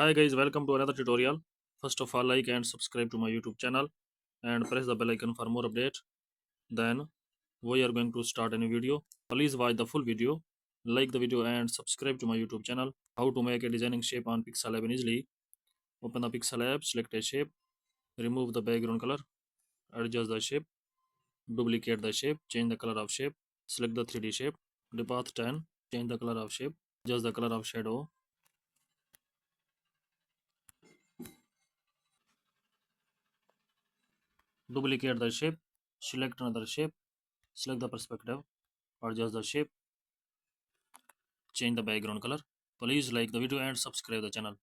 Hi guys, welcome to another tutorial. First of all, like and subscribe to my YouTube channel and press the bell icon for more update. Then we are going to start a new video. Please watch the full video, like the video and subscribe to my YouTube channel. How to make a designing shape on Pixel Lab easily. Open the Pixel Lab, select a shape, remove the background color, adjust the shape, duplicate the shape, change the color of shape, select the 3D shape, the path 10, change the color of shape, adjust the color of shadow, duplicate the shape, select another shape, select the perspective, adjust the shape, change the background color. Please like the video and subscribe the channel.